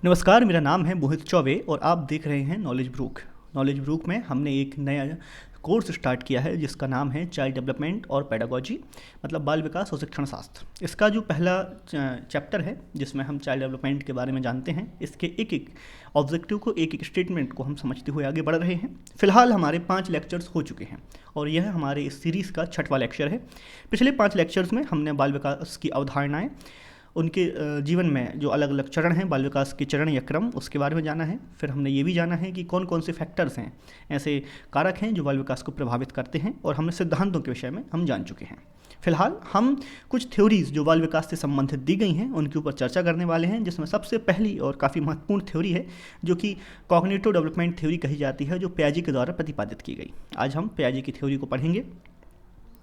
नमस्कार, मेरा नाम है मोहित चौबे और आप देख रहे हैं नॉलेज ब्रूक। नॉलेज ब्रूक में हमने एक नया कोर्स स्टार्ट किया है जिसका नाम है चाइल्ड डेवलपमेंट और पेडागोजी, मतलब बाल विकास और शिक्षण शास्त्र। इसका जो पहला चैप्टर है जिसमें हम चाइल्ड डेवलपमेंट के बारे में जानते हैं, इसके एक एक ऑब्जेक्टिव को, एक एक स्टेटमेंट को हम समझते हुए आगे बढ़ रहे हैं। फिलहाल हमारे 5 लेक्चर्स हो चुके हैं और यह हमारे इस सीरीज़ का 6वां लेक्चर है। पिछले 5 लेक्चर्स में हमने बाल विकास की अवधारणाएँ, उनके जीवन में जो अलग अलग चरण हैं, बाल विकास के चरण या क्रम, उसके बारे में जाना है। फिर हमने ये भी जाना है कि कौन कौन से फैक्टर्स हैं, ऐसे कारक हैं जो बाल विकास को प्रभावित करते हैं, और हमने सिद्धांतों के विषय में हम जान चुके हैं। फिलहाल हम कुछ थ्योरीज जो बाल विकास से संबंधित दी गई हैं उनके ऊपर चर्चा करने वाले हैं, जिसमें सबसे पहली और काफ़ी महत्वपूर्ण थ्योरी है जो कि कॉग्निटिव डेवलपमेंट थ्योरी कही जाती है, जो पियाजे के द्वारा प्रतिपादित की गई। आज हम पियाजे की थ्योरी को पढ़ेंगे।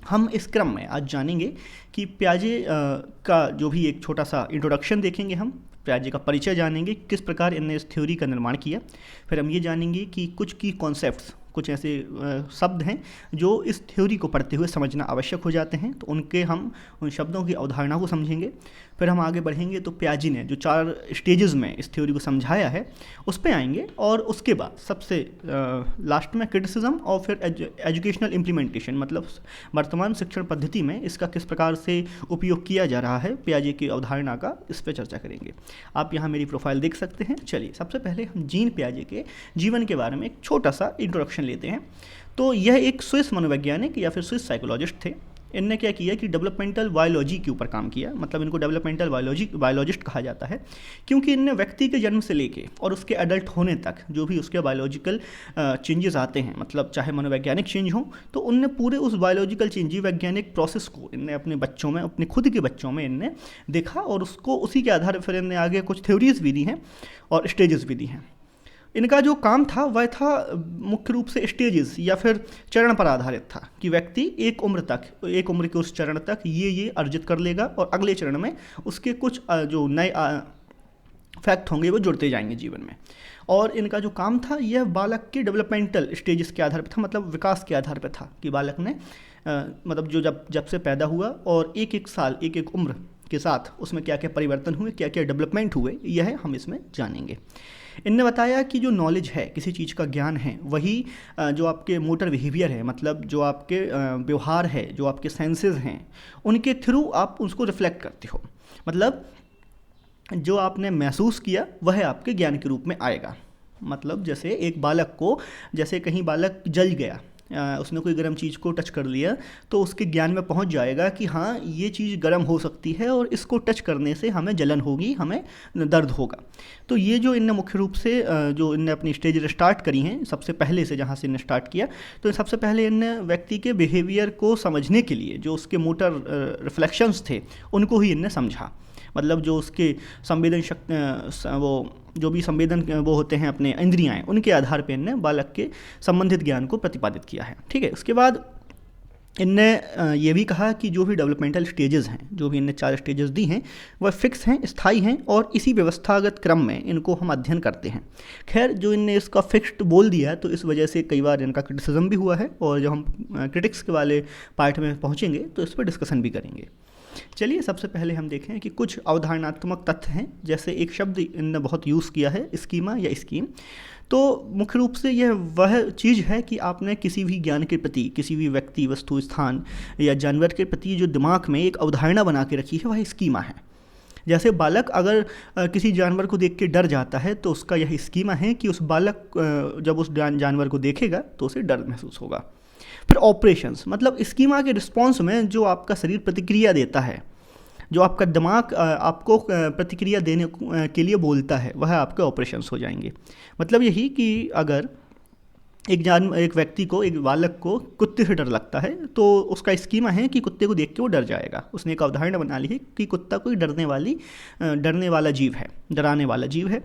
हम इस क्रम में आज जानेंगे कि पियाजे का जो भी एक छोटा सा इंट्रोडक्शन देखेंगे, हम पियाजे का परिचय जानेंगे, किस प्रकार इनने इस थ्योरी का निर्माण किया। फिर हम ये जानेंगे कि कुछ की कॉन्सेप्ट्स, कुछ ऐसे शब्द हैं जो इस थ्योरी को पढ़ते हुए समझना आवश्यक हो जाते हैं, तो हम उन शब्दों की अवधारणा को समझेंगे। फिर हम आगे बढ़ेंगे तो पियाजे ने जो 4 स्टेजेस में इस थ्योरी को समझाया है उस पे आएंगे, और उसके बाद सबसे लास्ट में क्रिटिसिज्म और फिर एजुकेशनल इम्प्लीमेंटेशन, मतलब वर्तमान शिक्षण पद्धति में इसका किस प्रकार से उपयोग किया जा रहा है पियाजे की अवधारणा का, इस पर चर्चा करेंगे। आप यहाँ मेरी प्रोफाइल देख सकते हैं। चलिए सबसे पहले हम जीन पियाजे के जीवन के बारे में एक छोटा सा इंट्रोडक्शन लेते हैं। तो यह एक स्विस मनोवैज्ञानिक या फिर स्विस साइकोलॉजिस्ट थे। इनने क्या किया कि डेवलपमेंटल बायोलॉजी के ऊपर काम किया, मतलब इनको डेवलपमेंटल बायोलॉजिस्ट कहा जाता है, क्योंकि इनने व्यक्ति के जन्म से लेके और उसके एडल्ट होने तक जो भी उसके बायोलॉजिकल चेंजेस आते हैं, मतलब चाहे मनोवैज्ञानिक चेंज हो, तो उनने पूरे उस बायोलॉजिकल चेंज, वैज्ञानिक प्रोसेस को इनने अपने बच्चों में, अपने खुद के बच्चों में इनने देखा, और उसको उसी के आधार पर फिर इनने आगे कुछ थ्योरीज भी दी हैं और स्टेजेस भी दी हैं। इनका जो काम था वह था मुख्य रूप से स्टेजेस या फिर चरण पर आधारित था, कि व्यक्ति एक उम्र के उस चरण तक ये अर्जित कर लेगा, और अगले चरण में उसके कुछ जो नए फैक्ट होंगे वो जुड़ते जाएंगे जीवन में। और इनका जो काम था यह बालक के डेवलपमेंटल स्टेजेस के आधार पर था, मतलब विकास के आधार पर था, कि बालक ने मतलब जो जब से पैदा हुआ और एक एक साल, एक एक उम्र के साथ उसमें क्या क्या परिवर्तन हुए, क्या क्या डेवलपमेंट हुए, यह हम इसमें जानेंगे। इनने बताया कि जो नॉलेज है, किसी चीज़ का ज्ञान है, वही जो आपके मोटर बिहेवियर है, मतलब जो आपके व्यवहार है, जो आपके सेंसेस हैं, उनके थ्रू आप उसको रिफ्लेक्ट करते हो। मतलब जो आपने महसूस किया वह आपके ज्ञान के रूप में आएगा। मतलब जैसे एक बालक को, जैसे कहीं बालक जल गया, उसने कोई गर्म चीज़ को टच कर लिया, तो उसके ज्ञान में पहुंच जाएगा कि हाँ ये चीज़ गर्म हो सकती है और इसको टच करने से हमें जलन होगी, हमें दर्द होगा। तो ये जो इनने मुख्य रूप से जो इनने अपनी स्टेज स्टार्ट करी हैं, सबसे पहले से जहाँ से इनने स्टार्ट किया, तो सबसे पहले इनने व्यक्ति के बिहेवियर को समझने के लिए जो उसके मोटर रिफ्लेक्शंस थे उनको ही इनने समझा। मतलब जो उसके संवेदन शक्ति, वो जो भी संवेदन वो होते हैं अपने इंद्रियाँ, उनके आधार पर इनने बालक के संबंधित ज्ञान को प्रतिपादित किया है। ठीक है। उसके बाद इनने ये भी कहा कि जो भी डेवलपमेंटल स्टेजेस हैं, जो भी इनने 4 स्टेजेस दी हैं, वह फिक्स हैं, स्थायी हैं, और इसी व्यवस्थागत क्रम में इनको हम अध्ययन करते हैं। खैर, जो इनने इसका फिक्स्ड बोल दिया है, तो इस वजह से कई बार इनका क्रिटिसिज्म भी हुआ है, और जब हम क्रिटिक्स के वाले पार्ट में पहुँचेंगे तो इस पर डिस्कशन भी करेंगे। चलिए सबसे पहले हम देखें कि कुछ अवधारणात्मक तथ्य हैं। जैसे एक शब्द इनने बहुत यूज़ किया है, स्कीमा या स्कीम। तो मुख्य रूप से यह वह चीज़ है कि आपने किसी भी ज्ञान के प्रति, किसी भी व्यक्ति, वस्तु, स्थान या जानवर के प्रति जो दिमाग में एक अवधारणा बना के रखी है, वह स्कीमा है। जैसे बालक अगर किसी जानवर को देख के डर जाता है, तो उसका यह स्कीमा है कि उस बालक जब उस जानवर को देखेगा तो उसे डर महसूस होगा। फिर ऑपरेशंस, मतलब स्कीमा के रिस्पॉन्स में जो आपका शरीर प्रतिक्रिया देता है, जो आपका दिमाग आपको प्रतिक्रिया देने के लिए बोलता है, वह आपके ऑपरेशंस हो जाएंगे। मतलब यही कि अगर एक व्यक्ति को, एक बालक को कुत्ते से डर लगता है, तो उसका स्कीमा है कि कुत्ते को देख के वो डर जाएगा। उसने एक अवधारणा बना ली है कि कुत्ता कोई डरने वाला जीव है, डराने वाला जीव है।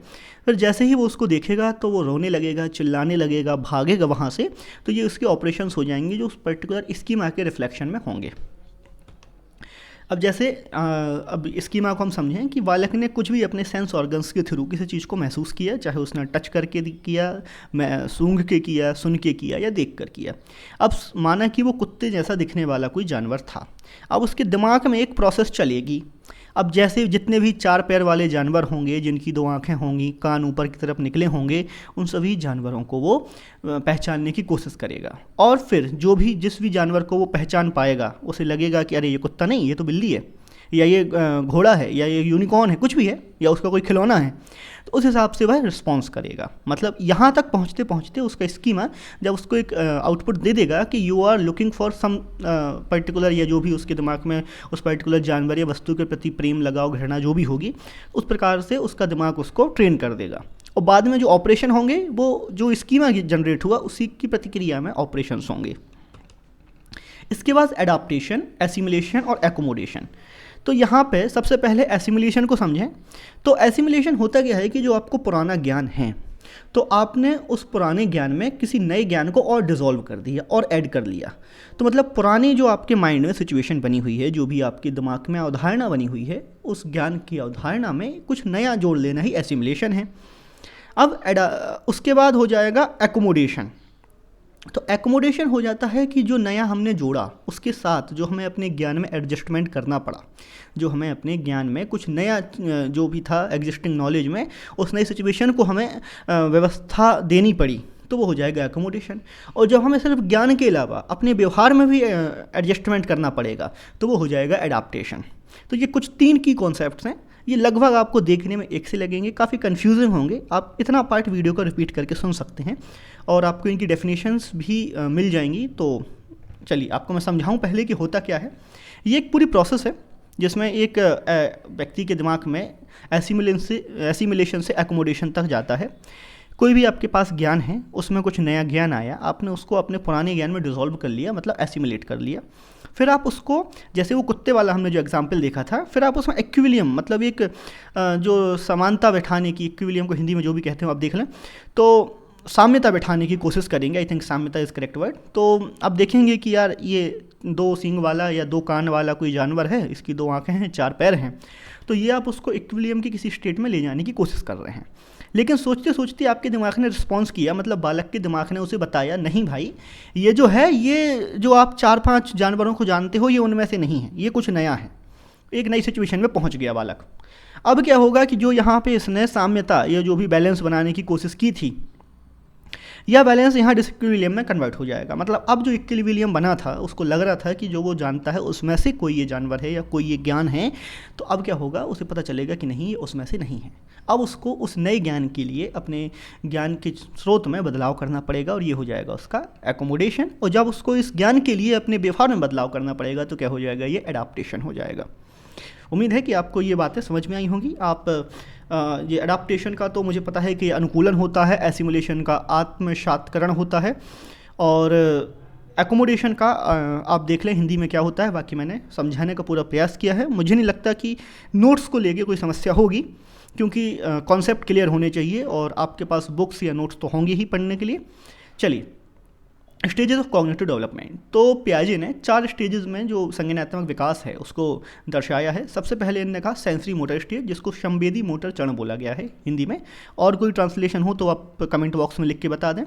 फिर जैसे ही वो उसको देखेगा तो वो रोने लगेगा, चिल्लाने लगेगा, भागेगा वहाँ से। तो ये उसके ऑपरेशंस हो जाएंगे जो उस पर्टिकुलर स्कीमा के रिफ्लेक्शन में होंगे। अब जैसे अब स्कीमा को हम समझें कि बालक ने कुछ भी अपने सेंस ऑर्गन्स के थ्रू किसी चीज़ को महसूस किया, चाहे उसने टच करके किया, सूंघ के किया, सुन के किया या देख कर किया। अब माना कि वो कुत्ते जैसा दिखने वाला कोई जानवर था। अब उसके दिमाग में एक प्रोसेस चलेगी, अब जैसे जितने भी 4 पैर वाले जानवर होंगे, जिनकी 2 आँखें होंगी, कान ऊपर की तरफ निकले होंगे, उन सभी जानवरों को वो पहचानने की कोशिश करेगा। और फिर जिस भी जानवर को वो पहचान पाएगा, उसे लगेगा कि अरे ये कुत्ता नहीं, ये तो बिल्ली है, या ये घोड़ा है, या ये यूनिकॉर्न है, कुछ भी है, या उसका कोई खिलौना है, तो उस हिसाब से वह रिस्पॉन्स करेगा। मतलब यहाँ तक पहुँचते पहुँचते उसका स्कीमा जब उसको एक आउटपुट दे देगा कि you are looking for some particular, या जो भी उसके दिमाग में उस पर्टिकुलर जानवर या वस्तु के प्रति प्रेम, लगाव, घृणा जो भी होगी, उस प्रकार से उसका दिमाग उसको ट्रेन कर देगा। और बाद में जो ऑपरेशन होंगे, वो जो स्कीमा जनरेट हुआ उसी की प्रतिक्रिया में ऑपरेशंस होंगे। इसके बाद एडाप्टेशन, एसिमिलेशन और एकोमोडेशन। तो यहाँ पे सबसे पहले एसिमिलेशन को समझें। तो एसिमिलेशन होता क्या है कि जो आपको पुराना ज्ञान है, तो आपने उस पुराने ज्ञान में किसी नए ज्ञान को और डिसॉल्व कर दिया और ऐड कर लिया। तो मतलब पुरानी जो आपके माइंड में सिचुएशन बनी हुई है, जो भी आपके दिमाग में अवधारणा बनी हुई है, उस ज्ञान की अवधारणा में कुछ नया जोड़ लेना ही एसिमिलेशन है। अब उसके बाद हो जाएगा एकोमोडेशन। तो एकोमोडेशन हो जाता है कि जो नया हमने जोड़ा उसके साथ जो हमें अपने ज्ञान में एडजस्टमेंट करना पड़ा, जो हमें अपने ज्ञान में कुछ नया जो भी था एग्जिस्टिंग नॉलेज में, उस नई सिचुएशन को हमें व्यवस्था देनी पड़ी, तो वो हो जाएगा एकोमोडेशन। और जब हमें सिर्फ ज्ञान के अलावा अपने व्यवहार में भी एडजस्टमेंट करना पड़ेगा, तो वो हो जाएगा एडाप्टेशन। तो ये कुछ 3 की कॉन्सेप्ट्स हैं। ये लगभग आपको देखने में एक से लगेंगे, काफ़ी कन्फ्यूजिंग होंगे। आप इतना पार्ट वीडियो को रिपीट करके सुन सकते हैं और आपको इनकी डेफिनेशंस भी मिल जाएंगी। तो चलिए आपको मैं समझाऊं पहले कि होता क्या है। ये एक पूरी प्रोसेस है जिसमें एक व्यक्ति के दिमाग में एसिमिलेशन से एकोमोडेशन तक जाता है। कोई भी आपके पास ज्ञान है, उसमें कुछ नया ज्ञान आया, आपने उसको अपने पुराने ज्ञान में डिसॉल्व कर लिया, मतलब एसिमिलेट कर लिया। फिर आप उसको, जैसे वो कुत्ते वाला हमने जो एग्जाम्पल देखा था, फिर आप उसमें इक्विलियम, मतलब एक जो समानता बैठाने की, इक्विलियम को हिंदी में जो भी कहते हो आप देख लें, तो साम्यता बैठाने की कोशिश करेंगे। आई थिंक साम्यता इज़ करेक्ट वर्ड। तो आप देखेंगे कि यार ये 2 सींग वाला या 2 कान वाला कोई जानवर है, इसकी 2 आँखें हैं, 4 पैर हैं, तो ये आप उसको इक्विलियम की किसी स्टेट में ले जाने की कोशिश कर रहे हैं। लेकिन सोचते सोचते आपके दिमाग ने रिस्पॉन्स किया, मतलब बालक के दिमाग ने उसे बताया, नहीं भाई, ये जो है, ये जो आप 4-5 जानवरों को जानते हो, ये उनमें से नहीं है, ये कुछ नया है। एक नई सिचुएशन में पहुंच गया बालक। अब क्या होगा कि जो यहाँ पे इसने साम्यता या जो भी बैलेंस बनाने की कोशिश की थी, यह बैलेंस यहाँ डिसइक्विलियम में कन्वर्ट हो जाएगा। मतलब अब जो इक्विलिब्रियम बना था, उसको लग रहा था कि जो वो जानता है उसमें से कोई ये जानवर है या कोई ये ज्ञान है, तो अब क्या होगा, उसे पता चलेगा कि नहीं, ये उसमें से नहीं है। अब उसको उस नए ज्ञान के लिए अपने ज्ञान के स्रोत में बदलाव करना पड़ेगा, और ये हो जाएगा उसका एकोमोडेशन। और जब उसको इस ज्ञान के लिए अपने व्यवहार में बदलाव करना पड़ेगा, तो क्या हो जाएगा, ये एडाप्टेशन हो जाएगा। उम्मीद है कि आपको ये बातें समझ में आई होंगी। आप ये एडाप्टेशन का तो मुझे पता है कि अनुकूलन होता है, एसिमुलेशन का आत्मसात्करण होता है, और एकोमोडेशन का आप देख लें हिंदी में क्या होता है। बाकी मैंने समझाने का पूरा प्रयास किया है। मुझे नहीं लगता कि नोट्स को लेके कोई समस्या होगी, क्योंकि कॉन्सेप्ट क्लियर होने चाहिए और आपके पास बुक्स या नोट्स तो होंगे ही पढ़ने के लिए। चलिए, स्टेजेस ऑफ कॉग्निटिव डेवलपमेंट। तो पियाजे ने 4 स्टेजेस में जो संज्ञानात्मक विकास है उसको दर्शाया है। सबसे पहले इन्होंने कहा सेंसरी मोटर स्टेज, जिसको संवेदी मोटर चरण बोला गया है हिंदी में, और कोई ट्रांसलेशन हो तो आप कमेंट बॉक्स में लिख के बता दें।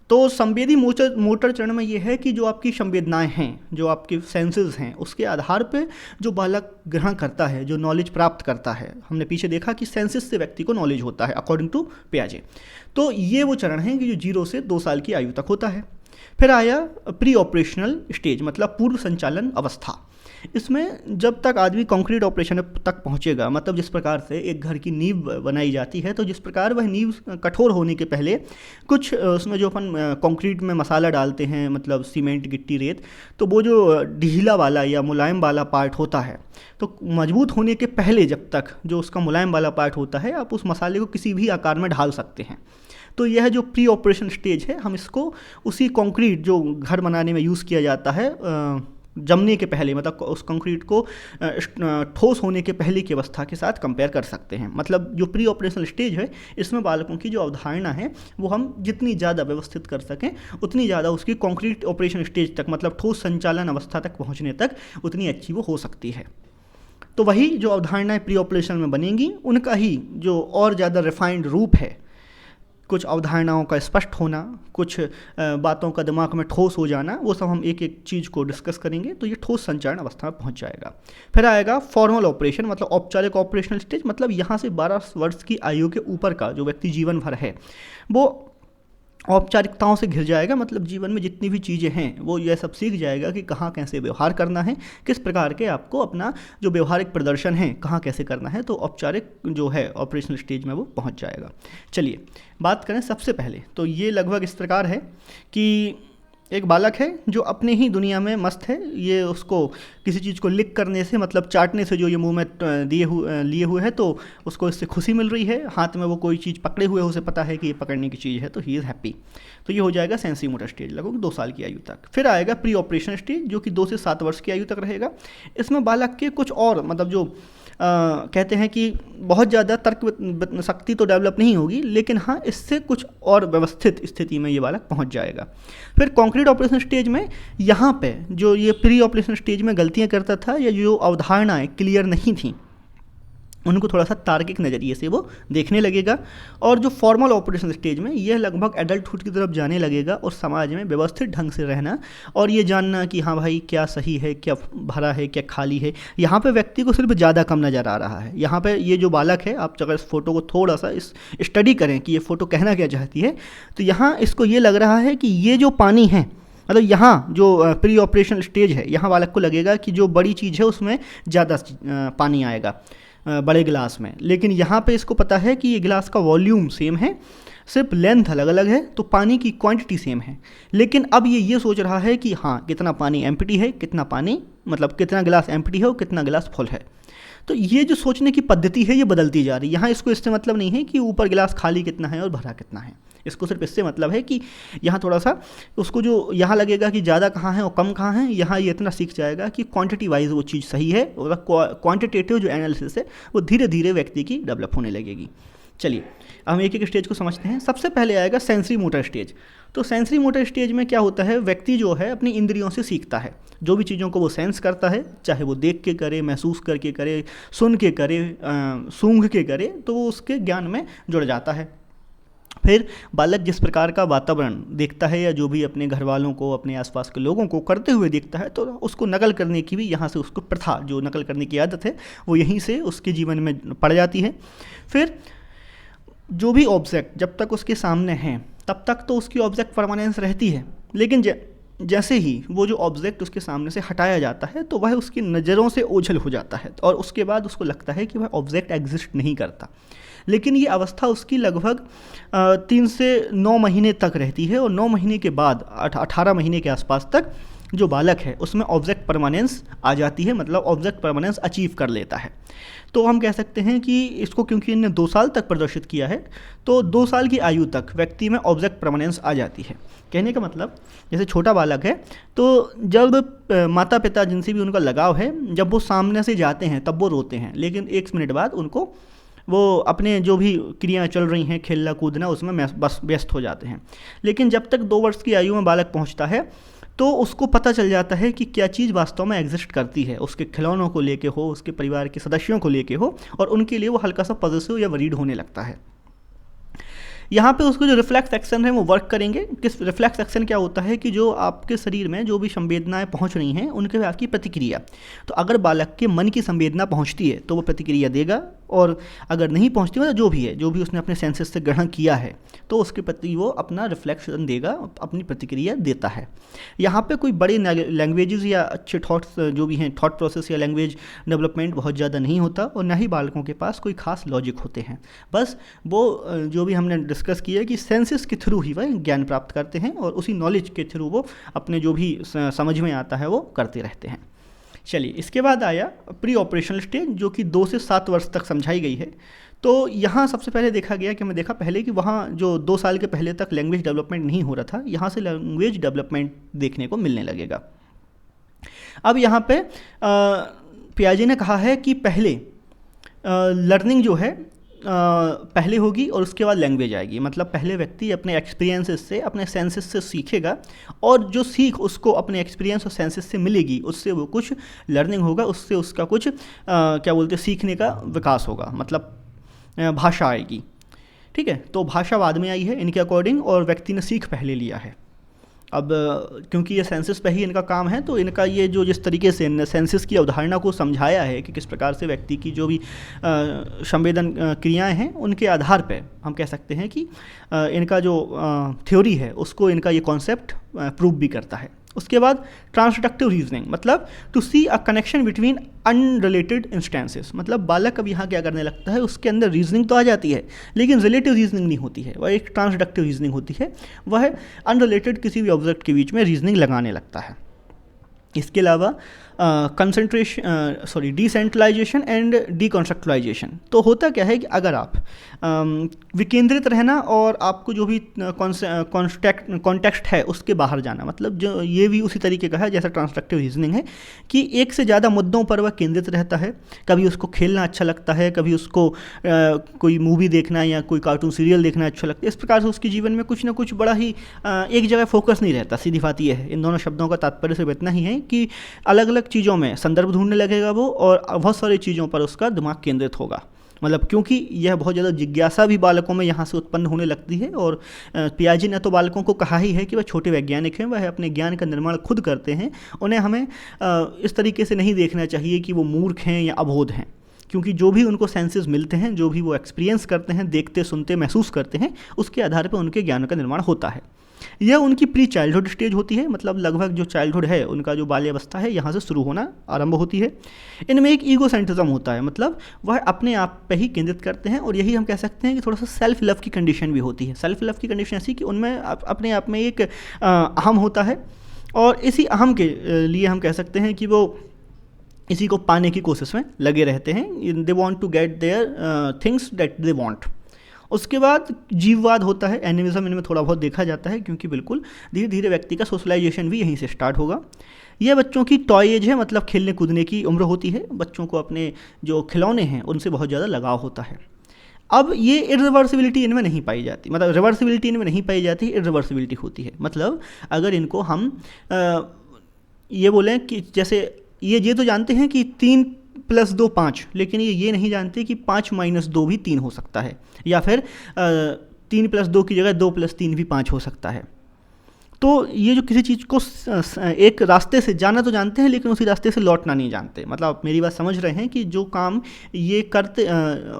तो संवेदी मोटर चरण में ये है कि जो आपकी संवेदनाएं हैं, जो आपके सेंसेस हैं, उसके आधार पे जो बालक ग्रहण करता है, जो नॉलेज प्राप्त करता है। हमने पीछे देखा कि सेंसेस से व्यक्ति को नॉलेज होता है अकॉर्डिंग टू पियाजे। तो ये वो चरण है कि जो 0 से 2 साल की आयु तक होता है। फिर आया प्री ऑपरेशनल स्टेज, मतलब पूर्व संचालन अवस्था। इसमें जब तक आदमी कंक्रीट ऑपरेशन तक पहुंचेगा, मतलब जिस प्रकार से एक घर की नींव बनाई जाती है, तो जिस प्रकार वह नींव कठोर होने के पहले कुछ उसमें जो अपन कंक्रीट में मसाला डालते हैं, मतलब सीमेंट, गिट्टी, रेत, तो वो जो ढीला वाला या मुलायम वाला पार्ट होता है, तो मजबूत होने के पहले जब तक जो उसका मुलायम वाला पार्ट होता है, आप उस मसाले को किसी भी आकार में ढाल सकते हैं। तो यह जो प्री ऑपरेशन स्टेज है, हम इसको उसी कंक्रीट जो घर बनाने में यूज़ किया जाता है जमने के पहले, मतलब उस कंक्रीट को ठोस होने के पहले की अवस्था के साथ कंपेयर कर सकते हैं। मतलब जो प्री ऑपरेशनल स्टेज है, इसमें बालकों की जो अवधारणा है वो हम जितनी ज़्यादा व्यवस्थित कर सकें, उतनी ज़्यादा उसकी कंक्रीट ऑपरेशन स्टेज तक, मतलब ठोस संचालन अवस्था तक पहुँचने तक उतनी अच्छी वो हो सकती है। तो वही जो अवधारणाएँ प्री ऑपरेशन में बनेंगी, उनका ही जो और ज़्यादा रिफाइंड रूप है, कुछ अवधारणाओं का स्पष्ट होना, कुछ बातों का दिमाग में ठोस हो जाना, वो सब हम एक एक चीज़ को डिस्कस करेंगे। तो ये ठोस संचरण अवस्था में पहुंच जाएगा। फिर आएगा फॉर्मल ऑपरेशन, मतलब औपचारिक ऑपरेशनल स्टेज, मतलब यहाँ से 12 वर्ष की आयु के ऊपर का जो व्यक्ति जीवन भर है वो औपचारिकताओं से घिर जाएगा। मतलब जीवन में जितनी भी चीज़ें हैं वो यह सब सीख जाएगा कि कहाँ कैसे व्यवहार करना है, किस प्रकार के आपको अपना जो व्यवहारिक प्रदर्शन है कहाँ कैसे करना है। तो औपचारिक जो है ऑपरेशनल स्टेज में वो पहुंच जाएगा। चलिए बात करें सबसे पहले, तो ये लगभग इस प्रकार है कि एक बालक है जो अपने ही दुनिया में मस्त है। ये उसको किसी चीज़ को लिक करने से, मतलब चाटने से जो ये मुंह में लिए हुए है, तो उसको इससे खुशी मिल रही है। हाथ में वो कोई चीज़ पकड़े हुए, उसे पता है कि ये पकड़ने की चीज़ है, तो ही इज़ हैप्पी। तो ये हो जाएगा सेंसरी मोटर स्टेज, लगभग 2 साल की आयु तक। फिर आएगा प्री ऑपरेशन स्टेज, जो कि 2 से 7 वर्ष की आयु तक रहेगा। इसमें बालक के कुछ और, मतलब जो कहते हैं कि बहुत ज़्यादा तर्क शक्ति तो डेवलप नहीं होगी, लेकिन हाँ इससे कुछ और व्यवस्थित स्थिति में ये बालक पहुंच जाएगा। फिर कॉन्क्रीट ऑपरेशन स्टेज में, यहाँ पे जो ये प्री ऑपरेशन स्टेज में गलतियाँ करता था या जो अवधारणाएं क्लियर नहीं थी उनको थोड़ा सा तार्किक नज़रिए से वो देखने लगेगा। और जो फॉर्मल ऑपरेशन स्टेज में यह लगभग एडल्टहुड की तरफ जाने लगेगा और समाज में व्यवस्थित ढंग से रहना और ये जानना कि हाँ भाई क्या सही है, क्या भरा है, क्या खाली है। यहाँ पे व्यक्ति को सिर्फ ज़्यादा कम नज़र आ रहा है। यहाँ पे ये जो बालक है, आप अगर इस फोटो को थोड़ा सा इस स्टडी करें कि ये फ़ोटो कहना क्या चाहती है, तो यहाँ इसको ये लग रहा है कि ये जो पानी है, मतलब यहाँ जो प्री ऑपरेशनल स्टेज है, यहाँ बालक को लगेगा कि जो बड़ी चीज़ है उसमें ज़्यादा पानी आएगा बड़े गिलास में। लेकिन यहाँ पे इसको पता है कि ये गिलास का वॉल्यूम सेम है, सिर्फ लेंथ अलग अलग है, तो पानी की क्वांटिटी सेम है। लेकिन अब ये सोच रहा है कि हाँ कितना पानी एम्प्टी है, कितना पानी, मतलब कितना गिलास एम्प्टी है और कितना गिलास फुल है। तो ये जो सोचने की पद्धति है ये बदलती जा रही है। यहाँ इसको इससे मतलब नहीं है कि ऊपर गिलास खाली कितना है और भरा कितना है, इसको सिर्फ इससे मतलब है कि यहाँ थोड़ा सा उसको जो यहाँ लगेगा कि ज़्यादा कहाँ है और कम कहाँ है, यहाँ ये इतना सीख जाएगा कि क्वांटिटी वाइज वो चीज़ सही है। और क्वांटिटेटिव जो एनालिसिस है वो धीरे धीरे व्यक्ति की डेवलप होने लगेगी। चलिए हम एक एक स्टेज को समझते हैं। सबसे पहले आएगा सेंसरी मोटर स्टेज। तो सेंसरी मोटर स्टेज में क्या होता है, व्यक्ति जो है अपनी इंद्रियों से सीखता है। जो भी चीज़ों को वो सेंस करता है, चाहे वो देख के करे, महसूस करके करे, सुन के करे, सूंघ के करे, तो वो उसके ज्ञान में जुड़ जाता है। फिर बालक जिस प्रकार का वातावरण देखता है या जो भी अपने घर वालों को, अपने आसपास के लोगों को करते हुए देखता है, तो उसको नकल करने की भी यहाँ से उसको प्रथा, जो नकल करने की आदत है, वो यहीं से उसके जीवन में पड़ जाती है। फिर जो भी ऑब्जेक्ट जब तक उसके सामने हैं तब तक तो उसकी ऑब्जेक्ट परमानेंस रहती है, लेकिन जैसे ही वो जो ऑब्जेक्ट उसके सामने से हटाया जाता है तो वह उसकी नज़रों से ओझल हो जाता है और उसके बाद उसको लगता है कि वह ऑब्जेक्ट एग्जिस्ट नहीं करता। लेकिन ये अवस्था उसकी लगभग 3 से 9 महीने तक रहती है और 9 महीने के बाद 18 महीने के आसपास तक जो बालक है उसमें ऑब्जेक्ट परमानेंस आ जाती है, मतलब ऑब्जेक्ट परमानेंस अचीव कर लेता है। तो हम कह सकते हैं कि इसको क्योंकि इन्होंने 2 साल तक प्रदर्शित किया है, तो 2 साल की आयु तक व्यक्ति में ऑब्जेक्ट परमानेंस आ जाती है। कहने का मतलब जैसे छोटा बालक है तो जब माता पिता जिनसे भी उनका लगाव है, जब वो सामने से जाते हैं तब वो रोते हैं, लेकिन 1 मिनट बाद उनको वो अपने जो भी क्रियाएं चल रही हैं, खेलना कूदना, उसमें बस व्यस्त हो जाते हैं। लेकिन जब तक 2 वर्ष की आयु में बालक पहुंचता है तो उसको पता चल जाता है कि क्या चीज़ वास्तव में एग्जिस्ट करती है, उसके खिलौनों को लेके हो, उसके परिवार के सदस्यों को लेके हो, और उनके लिए वो हल्का सा पॉजिटिव या वरीड होने लगता है। यहाँ पे उसको जो रिफ्लेक्स एक्शन है वो वर्क करेंगे। किस रिफ्लेक्स एक्शन क्या होता है कि जो आपके शरीर में जो भी संवेदनाएं पहुँच रही हैं उनके पे आपकी प्रतिक्रिया। तो अगर बालक के मन की संवेदना पहुँचती है तो वो प्रतिक्रिया देगा, और अगर नहीं पहुँचती मतलब जो भी उसने अपने सेंसेस से ग्रहण किया है तो उसके प्रति वो अपना रिफ्लेक्शन देगा, अपनी प्रतिक्रिया देता है। यहाँ पे कोई बड़े लैंग्वेजेस या अच्छे थॉट्स जो भी हैं, थॉट प्रोसेस या लैंग्वेज डेवलपमेंट बहुत ज़्यादा नहीं होता, और ना ही बालकों के पास कोई खास लॉजिक होते हैं। बस वो जो भी हमने डिस्कस किया कि सेंसेस के थ्रू ही वह ज्ञान प्राप्त करते हैं और उसी नॉलेज के थ्रू वो अपने जो भी समझ में आता है वो करते रहते हैं। चलिए इसके बाद आया प्री ऑपरेशनल स्टेज, जो कि 2 से 7 वर्ष तक समझाई गई है। तो यहाँ सबसे पहले देखा गया कि मैं देखा पहले कि वहाँ जो 2 साल के पहले तक लैंग्वेज डेवलपमेंट नहीं हो रहा था, यहाँ से लैंग्वेज डेवलपमेंट देखने को मिलने लगेगा। अब यहाँ पे पियाजे ने कहा है कि पहले लर्निंग जो है पहले होगी और उसके बाद लैंग्वेज आएगी। मतलब पहले व्यक्ति अपने एक्सपीरियंसेस से, अपने सेंसेस से सीखेगा, और जो सीख उसको अपने एक्सपीरियंस और सेंसेस से मिलेगी उससे वो कुछ लर्निंग होगा, उससे उसका कुछ क्या बोलते हैं, सीखने का विकास होगा, मतलब भाषा आएगी। ठीक है, तो भाषा बाद में आई है इनके अकॉर्डिंग, और व्यक्ति ने सीख पहले लिया है। अब क्योंकि ये सेंसस पे ही इनका काम है, तो इनका ये जो जिस तरीके से सेंसस की अवधारणा को समझाया है कि किस प्रकार से व्यक्ति की जो भी संवेदन क्रियाएं हैं उनके आधार पे हम कह सकते हैं कि इनका जो थ्योरी है उसको इनका ये कॉन्सेप्ट प्रूव भी करता है। उसके बाद ट्रांसडक्टिव रीजनिंग, मतलब to see a connection between unrelated instances, मतलब बालक अब यहाँ क्या करने लगता है, उसके अंदर रीजनिंग तो आ जाती है लेकिन रिलेटिव रीजनिंग नहीं होती है, वह एक ट्रांसडक्टिव रीजनिंग होती है, वह अनरिलेटेड किसी भी ऑब्जेक्ट के बीच में रीजनिंग लगाने लगता है। इसके अलावा डिसेंट्रलाइजेशन एंड डीकॉन्स्ट्रक्चुलाइजेशन, तो होता क्या है कि अगर आप विकेंद्रित रहना और आपको जो भी कॉन्टेक्स्ट है उसके बाहर जाना, मतलब जो ये भी उसी तरीके का है जैसा ट्रांसडक्टिव रीजनिंग है कि एक से ज़्यादा मुद्दों पर वह केंद्रित रहता है। कभी उसको खेलना अच्छा लगता है, कभी उसको कोई मूवी देखना या कोई कार्टून सीरियल देखना अच्छा लगता है। इस प्रकार से उसके जीवन में कुछ ना कुछ बड़ा ही एक जगह फोकस नहीं रहता। सीधी बात यह है, इन दोनों शब्दों का तात्पर्य सिर्फ इतना ही है कि अलग अलग चीज़ों में संदर्भ ढूंढने लगेगा वो, और बहुत सारी चीज़ों पर उसका दिमाग केंद्रित होगा। मतलब क्योंकि यह बहुत ज़्यादा जिज्ञासा भी बालकों में यहाँ से उत्पन्न होने लगती है, और पियाजे ने तो बालकों को कहा ही है कि वह छोटे वैज्ञानिक हैं, वह अपने ज्ञान का निर्माण खुद करते हैं। उन्हें हमें इस तरीके से नहीं देखना चाहिए कि वो मूर्ख हैं या अबोध हैं, क्योंकि जो भी उनको सेंसेस मिलते हैं, जो भी वो एक्सपीरियंस करते हैं, देखते सुनते महसूस करते हैं, उसके आधार पर उनके ज्ञान का निर्माण होता है। यह उनकी प्री चाइल्डहुड स्टेज होती है, मतलब लगभग जो चाइल्डहुड है उनका जो बाल्यावस्था है यहाँ से शुरू होना आरंभ होती है। इनमें एक ईगोसेंट्रिज्म होता है, मतलब वह अपने आप पे ही केंद्रित करते हैं, और यही हम कह सकते हैं कि थोड़ा सा सेल्फ लव की कंडीशन भी होती है। सेल्फ लव की कंडीशन ऐसी कि उनमें अपने आप में एक अहम होता है, और इसी अहम के लिए हम कह सकते हैं कि वो इसी को पाने की कोशिश में लगे रहते हैं। They want to get their things that they want. उसके बाद जीववाद होता है, एनिमिज्म इनमें थोड़ा बहुत देखा जाता है, क्योंकि बिल्कुल धीरे धीरे व्यक्ति का सोशलाइजेशन भी यहीं से स्टार्ट होगा। यह बच्चों की टॉय एज है, मतलब खेलने कूदने की उम्र होती है। बच्चों को अपने जो खिलौने हैं उनसे बहुत ज़्यादा लगाव होता है। अब ये इरिवर्सिबिलिटी इनमें नहीं पाई जाती, मतलब रिवर्सिबिलिटी इनमें नहीं पाई जाती, इरिवर्सिबिलिटी होती है। मतलब अगर इनको हम ये बोलें कि जैसे ये तो जानते हैं कि 3 + 2 5, लेकिन ये नहीं जानते कि 5 - 2 भी 3 हो सकता है, या फिर 3 + 2 की जगह 2 + 3 भी 5 हो सकता है। तो ये जो किसी चीज़ को एक रास्ते से जाना तो जानते हैं, लेकिन उसी रास्ते से लौटना नहीं जानते। मतलब आप मेरी बात समझ रहे हैं कि जो काम ये करते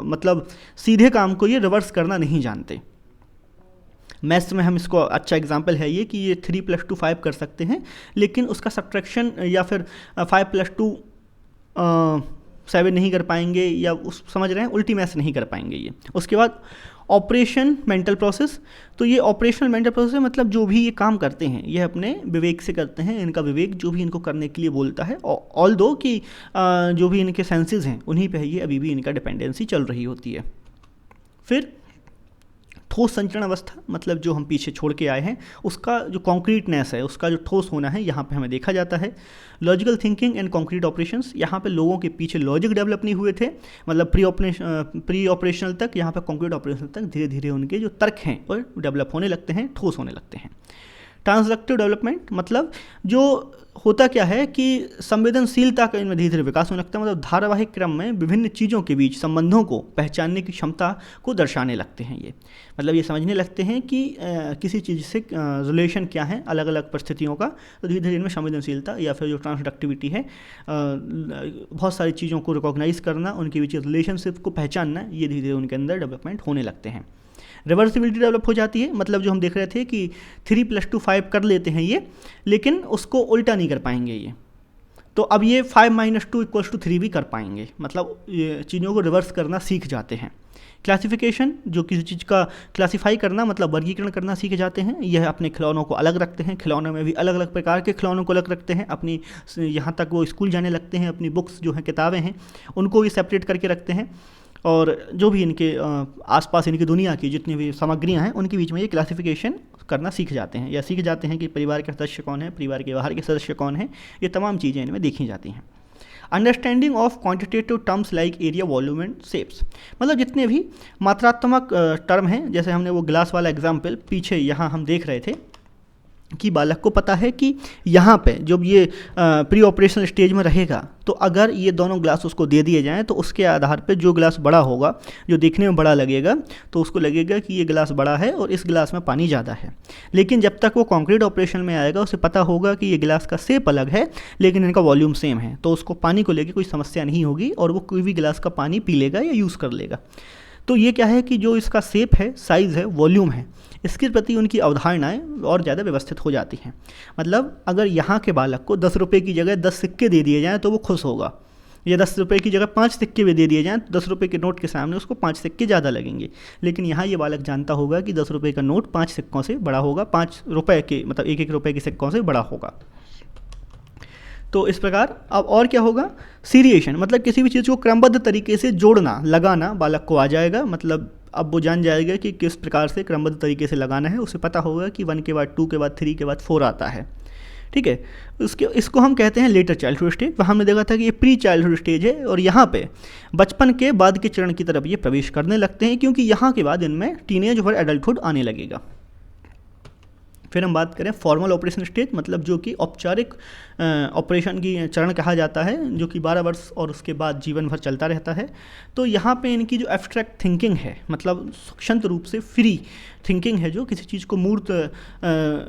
मतलब सीधे काम को ये रिवर्स करना नहीं जानते। मैथ्स में हम इसको अच्छा एग्जांपल है ये कि ये 3 + 2 5 कर सकते हैं, लेकिन उसका सब्ट्रैक्शन या फिर 5 + 2 7 नहीं कर पाएंगे, या उस समझ रहे हैं उल्टी मैथ्स नहीं कर पाएंगे ये। उसके बाद ऑपरेशन मेंटल प्रोसेस, तो ये ऑपरेशनल मेंटल प्रोसेस मतलब जो भी ये काम करते हैं ये अपने विवेक से करते हैं। इनका विवेक जो भी इनको करने के लिए बोलता है, ऑल दो कि जो भी इनके सेंसेस हैं उन्हीं पे ये अभी भी इनका डिपेंडेंसी चल रही होती है। फिर ठोस संचरण अवस्था, मतलब जो हम पीछे छोड़ के आए हैं उसका जो कॉन्क्रीटनेस है, उसका जो ठोस होना है यहाँ पे हमें देखा जाता है। Logical thinking and concrete operations, यहाँ पे लोगों के पीछे लॉजिक डेवलप नहीं हुए थे, मतलब प्री ऑपरेशनल तक, यहाँ पे कॉन्क्रीट ऑपरेशनल तक धीरे धीरे उनके जो तर्क हैं वो डेवलप होने लगते हैं, ठोस होने लगते हैं। ट्रांसडक्टिव डेवलपमेंट, मतलब जो होता क्या है कि संवेदनशीलता का इनमें धीरे धीरे विकास होने लगता है, मतलब धारावाहिक क्रम में विभिन्न चीज़ों के बीच संबंधों को पहचानने की क्षमता को दर्शाने लगते हैं ये। मतलब ये समझने लगते हैं कि किसी चीज़ से रिलेशन क्या है अलग अलग परिस्थितियों का, तो धीरे धीरे इनमें संवेदनशीलता या फिर जो ट्रांसडक्टिविटी है, बहुत सारी चीज़ों को रिकॉग्नाइज करना, उनके बीच रिलेशनशिप को पहचानना, ये धीरे धीरे उनके अंदर डेवलपमेंट होने लगते हैं। रिवर्सिबिलिटी डेवलप हो जाती है, मतलब जो हम देख रहे थे कि 3 + 2 5 कर लेते हैं ये, लेकिन उसको उल्टा नहीं कर पाएंगे ये। तो अब ये 5 - 2 = 3 भी कर पाएंगे, मतलब ये चीज़ों को रिवर्स करना सीख जाते हैं। क्लासिफिकेशन, जो किसी चीज़ का क्लासीफाई करना मतलब वर्गीकरण करना सीख जाते हैं। यह अपने खिलौनों को अलग रखते हैं, खिलौनों में भी अलग अलग प्रकार के खिलौनों को अलग रखते हैं। अपनी यहाँ तक वो स्कूल जाने लगते हैं, अपनी बुक्स जो हैं किताबें हैं उनको भी सेपरेट करके रखते हैं, और जो भी इनके आसपास इनकी दुनिया की जितनी भी सामग्रियाँ हैं उनके बीच में ये क्लासिफिकेशन करना सीख जाते हैं, या सीख जाते हैं कि परिवार के सदस्य कौन है, परिवार के बाहर के सदस्य कौन है, ये तमाम चीज़ें इनमें देखी जाती हैं। Understanding of quantitative terms like area, volume and shapes, मतलब जितने भी मात्रात्मक टर्म हैं, जैसे हमने वो ग्लास वाला एग्जाम्पल पीछे यहाँ हम देख रहे थे कि बालक को पता है कि यहाँ पे जब ये प्री ऑपरेशनल स्टेज में रहेगा तो अगर ये दोनों ग्लास उसको दे दिए जाएँ तो उसके आधार पे जो ग्लास बड़ा होगा, जो देखने में बड़ा लगेगा, तो उसको लगेगा कि ये ग्लास बड़ा है और इस ग्लास में पानी ज़्यादा है। लेकिन जब तक वो कॉन्क्रीट ऑपरेशन में आएगा उसे पता होगा कि ये ग्लास का शेप अलग है लेकिन इनका वॉल्यूम सेम है, तो उसको पानी को लेकर कोई समस्या नहीं होगी और वो कोई भी गिलास का पानी पी लेगा या यूज़ कर लेगा। तो ये क्या है कि जो इसका शेप है, साइज़ है, वॉल्यूम है, इसके प्रति उनकी अवधारणाएं और ज़्यादा व्यवस्थित हो जाती हैं। मतलब अगर यहाँ के बालक को 10 रुपये की जगह 10 सिक्के दे दिए जाएँ तो वो खुश होगा, या 10 रुपये की जगह 5 सिक्के भी दे दिए जाएँ तो 10 रुपये के नोट के सामने उसको 5 सिक्के ज़्यादा लगेंगे। लेकिन यहाँ ये बालक जानता होगा कि 10 रुपये का नोट 5 सिक्कों से बड़ा होगा, 5 रुपये के मतलब 1-1 रुपये के सिक्कों से बड़ा होगा। तो इस प्रकार अब और क्या होगा, सीरिएशन, मतलब किसी भी चीज़ को क्रमबद्ध तरीके से जोड़ना, लगाना बालक को आ जाएगा। मतलब अब वो जान जाएगा कि किस प्रकार से क्रमबद्ध तरीके से लगाना है। उसे पता होगा कि 1 के बाद 2 के बाद 3 के बाद 4 आता है। ठीक है, इसको हम कहते हैं लेटर चाइल्डहुड स्टेज। वहाँ हमने देखा था कि ये प्री चाइल्डहुड स्टेज है और यहाँ पे बचपन के बाद के चरण की तरफ ये प्रवेश करने लगते हैं, क्योंकि यहाँ के बाद इनमें टीनेज और एडल्टहुड आने लगेगा। फिर हम बात करें फॉर्मल ऑपरेशन स्टेज, मतलब जो कि औपचारिक ऑपरेशन की चरण कहा जाता है, जो कि 12 वर्ष और उसके बाद जीवन भर चलता रहता है। तो यहाँ पे इनकी जो एब्स्ट्रैक्ट थिंकिंग है, मतलब सूक्ष्म रूप से फ्री थिंकिंग है, जो किसी चीज़ को मूर्त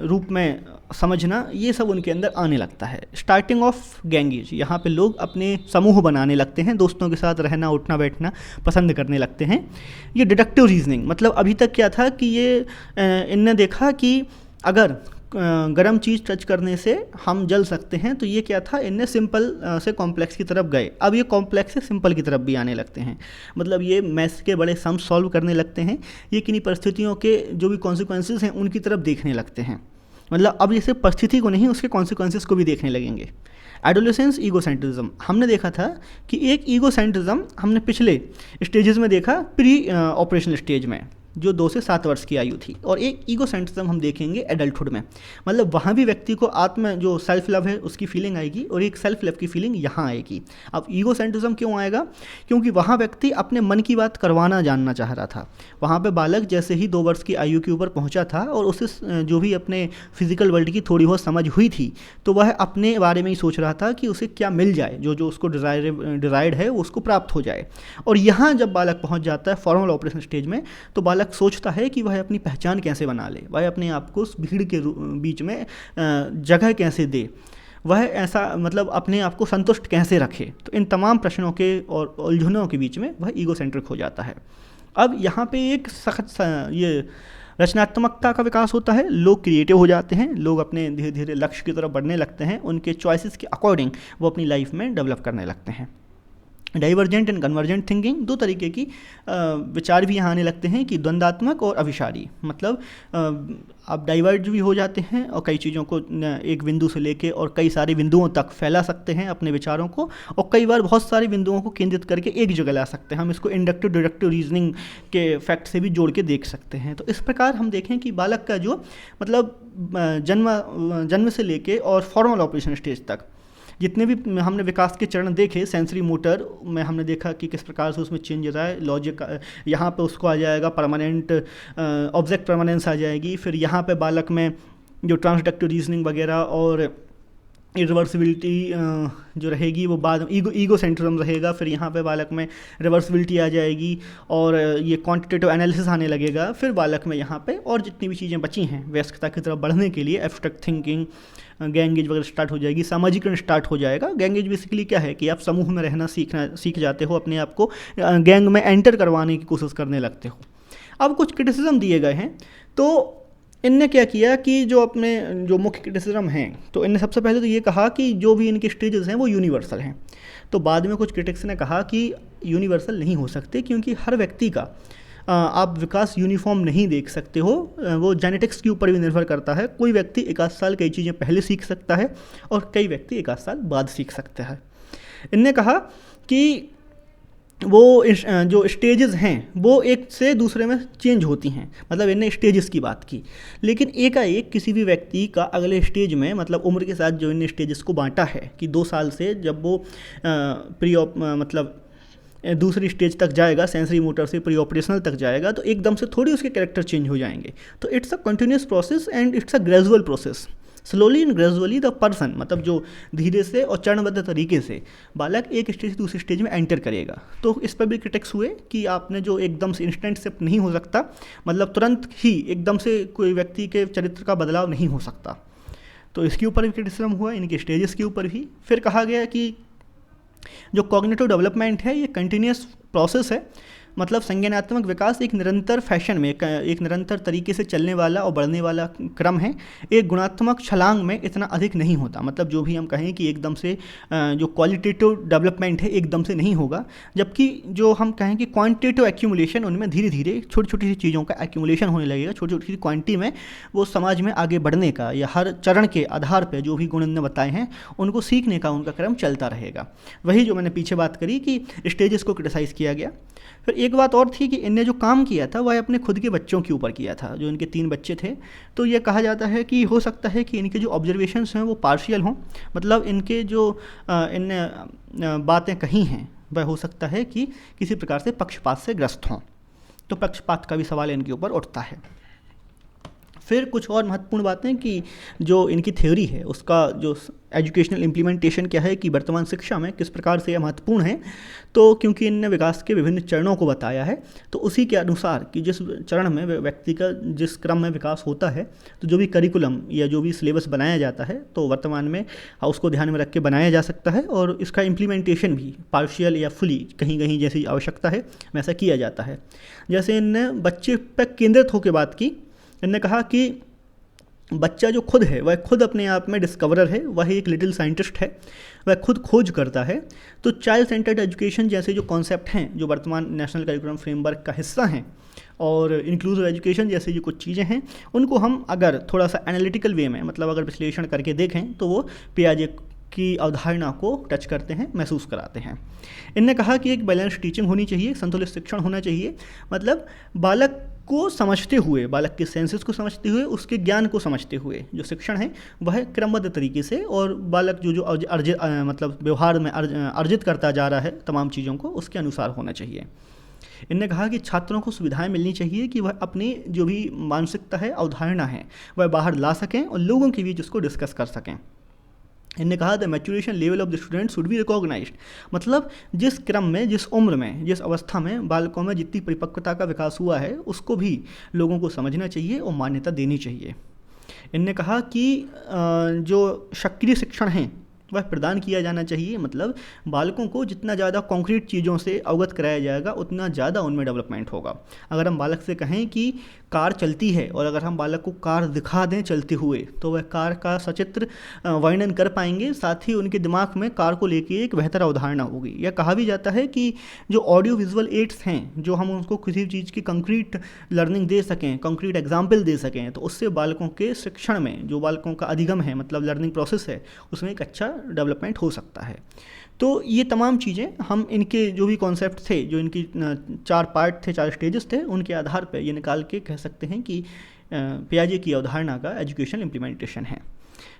रूप में समझना, ये सब उनके अंदर आने लगता है। स्टार्टिंग ऑफ गैंग एज, यहाँ पे लोग अपने समूह बनाने लगते हैं, दोस्तों के साथ रहना उठना बैठना पसंद करने लगते हैं। ये डिडक्टिव रीजनिंग, मतलब अभी तक क्या था कि ये इनने देखा कि अगर गर्म चीज़ टच करने से हम जल सकते हैं, तो ये क्या था, इनने सिंपल से कॉम्प्लेक्स की तरफ गए। अब ये कॉम्प्लेक्स से सिंपल की तरफ भी आने लगते हैं, मतलब ये मैथ्स के बड़े सम सॉल्व करने लगते हैं। ये किन्हीं परिस्थितियों के जो भी कॉन्सिक्वेंसेस हैं उनकी तरफ देखने लगते हैं। मतलब अब जैसे परिस्थिति को नहीं, उसके कॉन्सिक्वेंसेस को भी देखने लगेंगे। एडोलेसेंस ईगोसेंट्रिज्म, हमने देखा था कि एक ईगोसेंट्रिज्म हमने पिछले स्टेजेस में देखा, प्री ऑपरेशनल स्टेज में, जो 2 से 7 वर्ष की आयु थी, और एक ईगोसेंट्रिज्म हम देखेंगे एडल्टहुड में। मतलब वहाँ भी व्यक्ति को आत्म जो सेल्फ लव है उसकी फीलिंग आएगी और एक सेल्फ लव की फीलिंग यहाँ आएगी। अब ईगोसेंट्रिज्म क्यों आएगा, क्योंकि वहाँ व्यक्ति अपने मन की बात करवाना जानना चाह रहा था। वहाँ पे बालक जैसे ही 2 वर्ष की आयु के ऊपर पहुँचा था और उसे जो भी अपने फिजिकल वर्ल्ड की थोड़ी बहुत समझ हुई थी, तो वह अपने बारे में ही सोच रहा था कि उसे क्या मिल जाए, जो जो उसको डिज़ायर्ड है वो उसको प्राप्त हो जाए। और यहाँ जब बालक पहुँच जाता है फॉर्मल ऑपरेशन स्टेज में, तो बालक सोचता है कि वह अपनी पहचान कैसे बना ले, वह अपने आप को उस भीड़ के बीच में जगह कैसे दे, वह ऐसा मतलब अपने आप को संतुष्ट कैसे रखे। तो इन तमाम प्रश्नों के और उलझनों के बीच में वह ईगोसेंट्रिक हो जाता है। अब यहाँ पे एक सख्त ये रचनात्मकता का विकास होता है, लोग क्रिएटिव हो जाते हैं, लोग अपने धीरे धीरे लक्ष्य की तरफ बढ़ने लगते हैं, उनके चॉइसेस के अकॉर्डिंग वो अपनी लाइफ में डेवलप करने लगते हैं। डाइवर्जेंट एंड कन्वर्जेंट थिंकिंग, 2 तरीके की विचार भी यहाँ आने लगते हैं कि द्वंदात्मक और अभिसारी। मतलब आप डाइवर्ज भी हो जाते हैं और कई चीज़ों को एक बिंदु से लेके और कई सारे बिंदुओं तक फैला सकते हैं अपने विचारों को, और कई बार बहुत सारे बिंदुओं को केंद्रित करके एक जगह ला सकते हैं। हम इसको इंडक्टिव डिडक्टिव रीजनिंग के फैक्ट से भी जोड़ के देख सकते हैं। तो इस प्रकार हम देखें कि बालक का जो मतलब जन्म से लेके और फॉर्मल ऑपरेशन स्टेज तक जितने भी हमने विकास के चरण देखे, सेंसरी मोटर में हमने देखा कि किस प्रकार से उसमें चेंज रहा है। लॉजिक यहाँ पे उसको आ जाएगा, परमानेंट ऑब्जेक्ट परमानेंस आ जाएगी। फिर यहाँ पे बालक में जो ट्रांसडक्टिव रीजनिंग वगैरह और रिवर्सिबिलिटी जो रहेगी वो बाद ईगोसेंट्रिज्म रहेगा। फिर यहाँ पे बालक में रिवर्सिबिलिटी आ जाएगी और ये क्वांटिटेटिव एनालिसिस आने लगेगा। फिर बालक में यहाँ पे और जितनी भी चीज़ें बची हैं वयस्कता की तरफ बढ़ने के लिए, एब्स्ट्रैक्ट थिंकिंग, गैंगेज वगैरह स्टार्ट हो जाएगी, सामाजिकरण स्टार्ट हो जाएगा। गैंगेज बेसिकली क्या है कि आप समूह में रहना सीख जाते हो, अपने आप को गैंग में एंटर करवाने की कोशिश करने लगते हो। अब कुछ क्रिटिसिज्म दिए गए हैं, तो इनने क्या किया कि जो अपने जो मुख्य क्रिटिसिज्म हैं, तो इनने सबसे पहले तो ये कहा कि जो भी इनके स्टेजेस हैं वो यूनिवर्सल हैं। तो बाद में कुछ क्रिटिक्स ने कहा कि यूनिवर्सल नहीं हो सकते, क्योंकि हर व्यक्ति का आप विकास यूनिफॉर्म नहीं देख सकते हो, वो जेनेटिक्स के ऊपर भी निर्भर करता है। कोई व्यक्ति 1 साल कई चीज़ें पहले सीख सकता है और कई व्यक्ति 1 साल बाद सीख सकता है। इनने कहा कि वो जो स्टेजेस हैं वो एक से दूसरे में चेंज होती हैं, मतलब इन्हें स्टेजेस की बात की। लेकिन एकाएक किसी भी व्यक्ति का अगले स्टेज में, मतलब उम्र के साथ जो इन्हें स्टेजेस को बांटा है कि 2 साल से जब वो मतलब दूसरी स्टेज तक जाएगा, सेंसरी मोटर से प्री ऑपरेशनल तक जाएगा, तो एकदम से थोड़ी उसके कैरेक्टर चेंज हो जाएंगे। तो it's a continuous process and it's a gradual process. Slowly and gradually the person, मतलब जो धीरे से और चरणबद्ध तरीके से बालक एक स्टेज से दूसरी स्टेज में एंटर करेगा। तो इस पर भी क्रिटिक्स हुए कि आपने जो एकदम से इंस्टेंट शिफ्ट नहीं हो सकता, मतलब तुरंत ही एकदम से कोई व्यक्ति के चरित्र का बदलाव नहीं हो सकता। तो इसके ऊपर भी क्रिटिसिज्म हुआ, इनके स्टेजेस के ऊपर भी। फिर कहा गया कि जो कॉग्निटिव डेवलपमेंट है ये कंटिन्यूस प्रोसेस है, मतलब संज्ञानात्मक विकास एक निरंतर फैशन में, एक निरंतर तरीके से चलने वाला और बढ़ने वाला क्रम है। एक गुणात्मक छलांग में इतना अधिक नहीं होता, मतलब जो भी हम कहें कि एकदम से जो क्वालिटेटिव डेवलपमेंट है एकदम से नहीं होगा, जबकि जो हम कहें कि क्वांटिटेटिव एक्यूमुलेशन, उनमें धीरे धीरे छोटी छोटी सी चीज़ों का एक्यूमुलेशन होने लगेगा, छोटी छोटी सी क्वांटिटी में वो समाज में आगे बढ़ने का, या हर चरण के आधार पर जो भी गुण ने बताए हैं उनको सीखने का उनका क्रम चलता रहेगा। वही जो मैंने पीछे बात करी कि स्टेजेस को क्रिटिसाइज़ किया गया। फिर एक बात और थी कि इनने जो काम किया था वह अपने खुद के बच्चों के ऊपर किया था, जो इनके 3 बच्चे थे। तो ये कहा जाता है कि हो सकता है कि इनके जो ऑब्जर्वेशंस हैं वो पार्शियल हों, मतलब इनके जो इन बातें कही हैं वह हो सकता है कि किसी प्रकार से पक्षपात से ग्रस्त हों। तो पक्षपात का भी सवाल इनके ऊपर उठता है। फिर कुछ और महत्वपूर्ण बातें कि जो इनकी थ्योरी है उसका जो एजुकेशनल इम्प्लीमेंटेशन क्या है, कि वर्तमान शिक्षा में किस प्रकार से यह महत्वपूर्ण है। तो क्योंकि इनने विकास के विभिन्न चरणों को बताया है, तो उसी के अनुसार कि जिस चरण में व्यक्ति का जिस क्रम में विकास होता है, तो जो भी करिकुलम या जो भी सिलेबस बनाया जाता है तो वर्तमान में उसको ध्यान में रख के बनाया जा सकता है, और इसका इम्प्लीमेंटेशन भी पार्शियल या फुली कहीं कहीं जैसी आवश्यकता है वैसा किया जाता है। जैसे इनने बच्चे पर केंद्रित होकर बात की। इन्होंने कहा कि बच्चा जो खुद है वह खुद अपने आप में डिस्कवरर है, वह एक लिटिल साइंटिस्ट है, वह खुद खोज करता है। तो चाइल्ड सेंटर्ड एजुकेशन जैसे जो कॉन्सेप्ट हैं जो वर्तमान नेशनल करिकुलम फ्रेमवर्क का हिस्सा हैं, और इंक्लूसिव एजुकेशन जैसे जो कुछ चीज़ें हैं, उनको हम अगर थोड़ा सा एनालिटिकल वे में, मतलब अगर विश्लेषण करके देखें तो वो पियाजे की अवधारणा को टच करते हैं, महसूस कराते हैं। इनने कहा कि एक बैलेंस टीचिंग होनी चाहिए, संतुलित शिक्षण होना चाहिए, मतलब बालक को समझते हुए, बालक के सेंसेस को समझते हुए, उसके ज्ञान को समझते हुए जो शिक्षण है वह क्रमबद्ध तरीके से, और बालक जो मतलब व्यवहार में अर्जित करता जा रहा है तमाम चीज़ों को, उसके अनुसार होना चाहिए। इनने कहा कि छात्रों को सुविधाएं मिलनी चाहिए कि वह अपनी जो भी मानसिकता है, अवधारणा है, वह बाहर ला सकें और लोगों के बीच उसको डिस्कस कर सकें। इन्होंने कहा the maturation level of the student should be recognised, मतलब जिस क्रम में, जिस उम्र में, जिस अवस्था में बालकों में जितनी परिपक्वता का विकास हुआ है उसको भी लोगों को समझना चाहिए और मान्यता देनी चाहिए। इन्होंने कहा कि जो सक्रिय शिक्षण है वह प्रदान किया जाना चाहिए, मतलब बालकों को जितना ज़्यादा कॉन्क्रीट चीज़ों से अवगत कराया जाएगा उतना ज़्यादा उनमें डेवलपमेंट होगा। अगर हम बालक से कहें कि कार चलती है और अगर हम बालक को कार दिखा दें चलते हुए, तो वह कार का सचित्र वर्णन कर पाएंगे, साथ ही उनके दिमाग में कार को लेके एक बेहतर अवधारणा होगी। यह कहा भी जाता है कि जो ऑडियो विजुअल एड्स हैं, जो हम उनको किसी चीज़ की कंक्रीट लर्निंग दे सकें, कंक्रीट एग्जाम्पल दे सकें, तो उससे बालकों के शिक्षण में, जो बालकों का अधिगम है, मतलब लर्निंग प्रोसेस है, उसमें एक अच्छा डेवलपमेंट हो सकता है। तो ये तमाम चीज़ें हम इनके जो भी कॉन्सेप्ट थे, जो इनकी 4 पार्ट थे, 4 स्टेजेस थे, उनके आधार पर ये निकाल के कह सकते हैं कि पियाजे की अवधारणा का एजुकेशन इम्प्लीमेंटेशन है।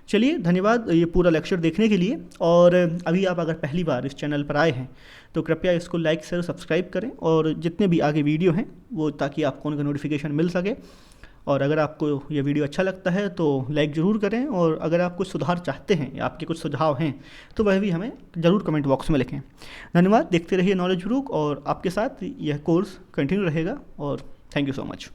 चलिए, धन्यवाद ये पूरा लेक्चर देखने के लिए। और अभी आप अगर पहली बार इस चैनल पर आए हैं तो कृपया इसको लाइक शेयर सब्सक्राइब करें, और जितने भी आगे वीडियो हैं वो, ताकि आपको उनका नोटिफिकेशन मिल सके। और अगर आपको ये वीडियो अच्छा लगता है तो लाइक ज़रूर करें, और अगर आप कुछ सुधार चाहते हैं या आपके कुछ सुझाव हैं तो वह भी हमें ज़रूर कमेंट बॉक्स में लिखें। धन्यवाद, देखते रहिए नॉलेज ब्रूक, और आपके साथ यह कोर्स कंटिन्यू रहेगा। और थैंक यू सो मच।